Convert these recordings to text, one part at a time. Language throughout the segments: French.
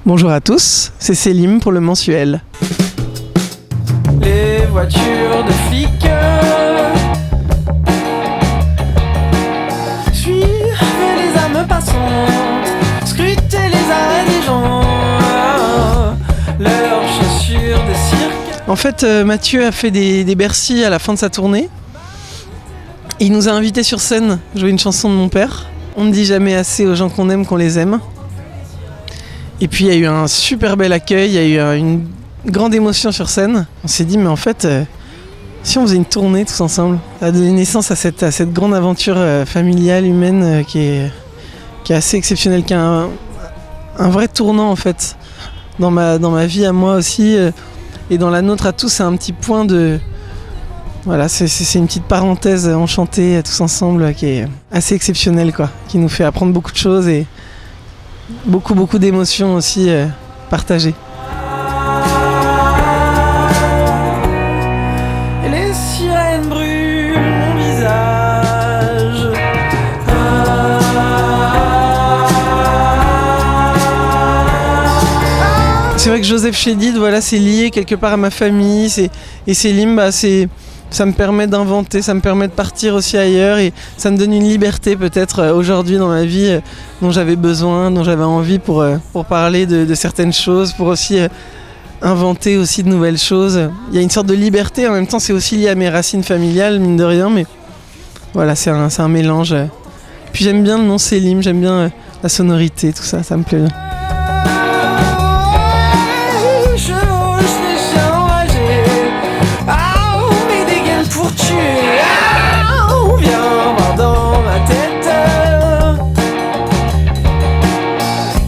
Bonjour à tous, c'est Célim pour le mensuel. Les voitures de flics suivent les âmes passantes, scrutaient les arrêts des gens, leurs chaussures de cirque. En fait, Mathieu a fait des Bercy à la fin de sa tournée. Il nous a invités sur scène jouer une chanson de mon père. On ne dit jamais assez aux gens qu'on aime qu'on les aime. Et puis il y a eu un super bel accueil, il y a eu une grande émotion sur scène. On s'est dit mais en fait, si on faisait une tournée tous ensemble, ça a donné naissance à cette grande aventure familiale, humaine qui est assez exceptionnelle, qui a un vrai tournant en fait dans ma vie à moi aussi et dans la nôtre à tous. C'est un petit point de... Voilà, c'est une petite parenthèse enchantée tous ensemble qui est assez exceptionnelle quoi, qui nous fait apprendre beaucoup de choses et beaucoup d'émotions aussi partagées. Et les sirènes brûlent mon visage. C'est vrai que Joseph Chédid, voilà, c'est lié quelque part à ma famille, et Célim, ça me permet d'inventer, ça me permet de partir aussi ailleurs et ça me donne une liberté peut-être aujourd'hui dans ma vie dont j'avais besoin, dont j'avais envie pour parler de certaines choses, pour aussi inventer aussi de nouvelles choses. Il y a une sorte de liberté, en même temps c'est aussi lié à mes racines familiales, mine de rien, mais voilà, c'est un mélange. Puis j'aime bien le nom Célim, j'aime bien la sonorité, tout ça, ça me plaît bien.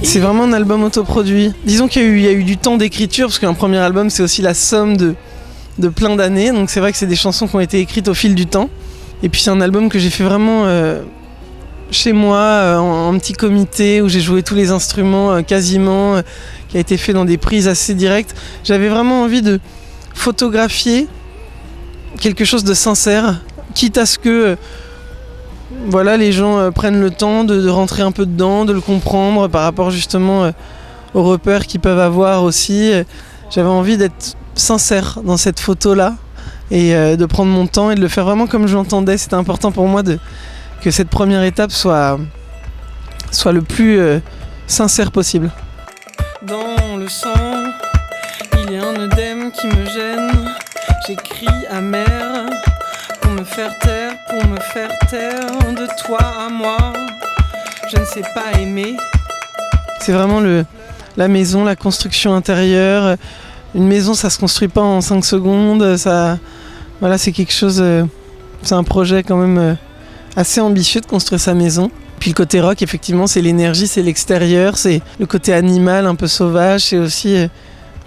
C'est vraiment un album autoproduit. Disons qu'il y a eu du temps d'écriture, parce qu'un premier album c'est aussi la somme de plein d'années, donc c'est vrai que c'est des chansons qui ont été écrites au fil du temps. Et puis c'est un album que j'ai fait vraiment chez moi, en petit comité, où j'ai joué tous les instruments quasiment, qui a été fait dans des prises assez directes. J'avais vraiment envie de photographier quelque chose de sincère, quitte à ce que... Voilà, les gens prennent le temps de rentrer un peu dedans, de le comprendre par rapport justement aux repères qu'ils peuvent avoir aussi. J'avais envie d'être sincère dans cette photo-là et de prendre mon temps et de le faire vraiment comme je l'entendais. C'était important pour moi que cette première étape soit le plus sincère possible. Dans le sang, il y a un œdème qui me gêne. J'écris amer. Pour me faire taire de toi à moi, je ne sais pas aimer. C'est vraiment la maison, la construction intérieure. Une maison, ça se construit pas en 5 secondes. Voilà, c'est quelque chose. C'est un projet quand même assez ambitieux de construire sa maison. Puis le côté rock, effectivement, c'est l'énergie, c'est l'extérieur, c'est le côté animal, un peu sauvage, c'est aussi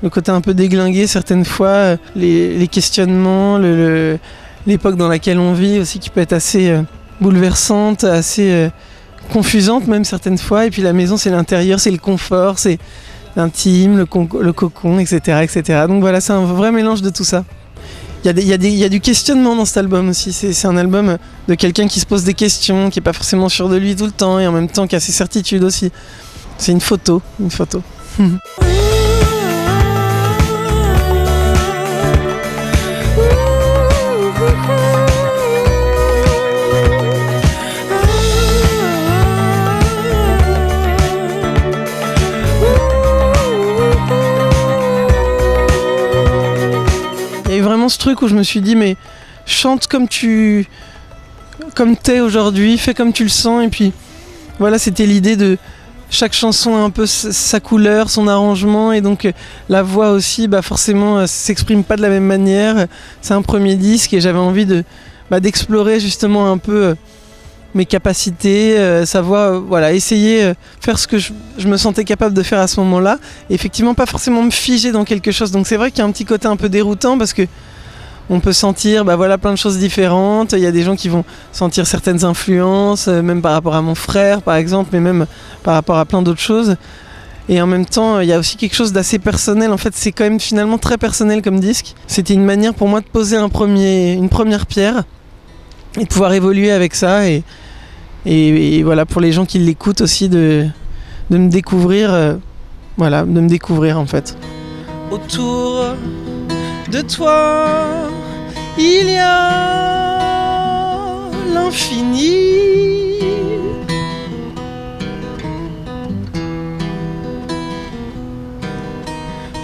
le côté un peu déglingué certaines fois, les questionnements, l'époque dans laquelle on vit aussi qui peut être assez bouleversante, assez confusante même certaines fois. Et puis la maison c'est l'intérieur, c'est le confort, c'est l'intime, le cocon, etc., etc. Donc voilà, c'est un vrai mélange de tout ça. Il y a du questionnement dans cet album aussi. C'est un album de quelqu'un qui se pose des questions, qui n'est pas forcément sûr de lui tout le temps et en même temps qui a ses certitudes aussi. C'est une photo. Il y a eu vraiment ce truc où je me suis dit mais chante comme t'es aujourd'hui, fais comme tu le sens. Et puis voilà, c'était l'idée de chaque chanson a un peu sa couleur, son arrangement, et donc la voix aussi forcément s'exprime pas de la même manière. C'est un premier disque et j'avais envie d'explorer justement un peu mes capacités, sa voix, voilà, essayer faire ce que je me sentais capable de faire à ce moment-là, et effectivement pas forcément me figer dans quelque chose. Donc c'est vrai qu'il y a un petit côté un peu déroutant parce que on peut sentir plein de choses différentes. Il y a des gens qui vont sentir certaines influences, même par rapport à mon frère par exemple, mais même par rapport à plein d'autres choses. Et en même temps, il y a aussi quelque chose d'assez personnel. En fait, c'est quand même finalement très personnel comme disque. C'était une manière pour moi de poser une première pierre et de pouvoir évoluer avec ça. Et voilà, pour les gens qui l'écoutent aussi, de me découvrir voilà, de me découvrir en fait. Autour de toi, il y a l'infini.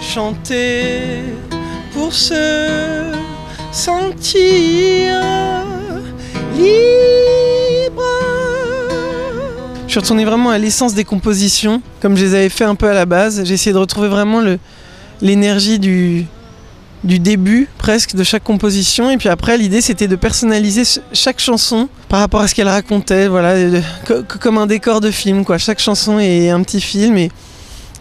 Chanter pour se sentir libre. Je suis retourné vraiment à l'essence des compositions, comme je les avais fait un peu à la base. J'ai essayé de retrouver vraiment l'énergie du début presque de chaque composition, et puis après l'idée c'était de personnaliser chaque chanson par rapport à ce qu'elle racontait, voilà, comme un décor de film quoi. Chaque chanson est un petit film, et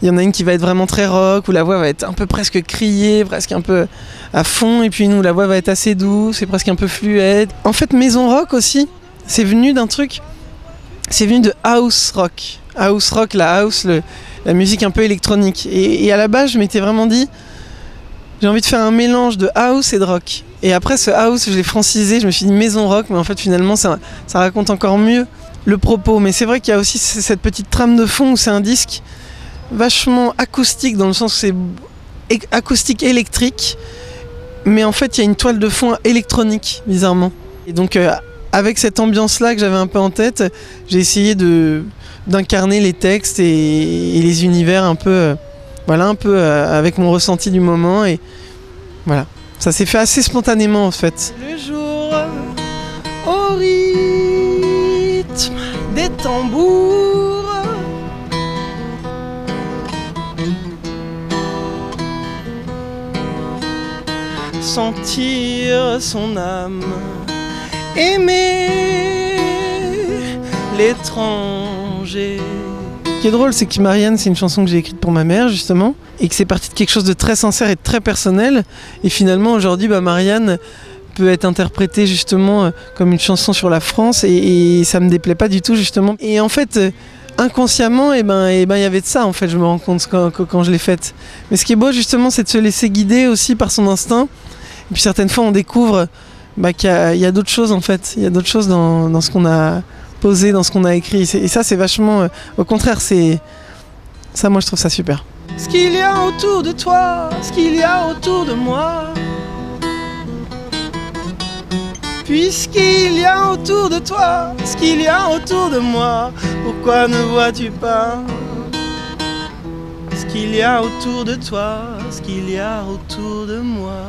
il y en a une qui va être vraiment très rock, où la voix va être un peu presque criée, presque un peu à fond, et puis une où la voix va être assez douce et presque un peu fluide. En fait, Maison Rock aussi, c'est venu d'un truc, c'est venu de house rock. House rock, la house, la musique un peu électronique. Et à la base, je m'étais vraiment dit, j'ai envie de faire un mélange de house et de rock. Et après ce house, je l'ai francisé, je me suis dit Maison Rock, mais en fait finalement ça raconte encore mieux le propos. Mais c'est vrai qu'il y a aussi cette petite trame de fond où c'est un disque vachement acoustique, dans le sens où c'est acoustique électrique, mais en fait il y a une toile de fond électronique, bizarrement. Et donc avec cette ambiance-là que j'avais un peu en tête, j'ai essayé d'incarner les textes et les univers un peu, avec mon ressenti du moment, et voilà. Ça s'est fait assez spontanément en fait. Le jour au rythme des tambours, sentir son âme, aimer l'étranger. Ce qui est drôle, c'est que Marianne, c'est une chanson que j'ai écrite pour ma mère, justement, et que c'est parti de quelque chose de très sincère et de très personnel. Et finalement, aujourd'hui, Marianne peut être interprétée justement comme une chanson sur la France, et ça me déplaît pas du tout, justement. Et en fait, inconsciemment, il y avait de ça, en fait, je me rends compte quand je l'ai faite. Mais ce qui est beau, justement, c'est de se laisser guider aussi par son instinct. Et puis certaines fois, on découvre qu'il y a d'autres choses, en fait. Il y a d'autres choses dans ce qu'on a posé, dans ce qu'on a écrit. Et ça, c'est vachement... au contraire, ça, moi, je trouve ça super. Ce qu'il y a autour de toi, ce qu'il y a autour de moi, puisqu'il y a autour de toi, ce qu'il y a autour de moi, pourquoi ne vois-tu pas ce qu'il y a autour de toi, ce qu'il y a autour de moi?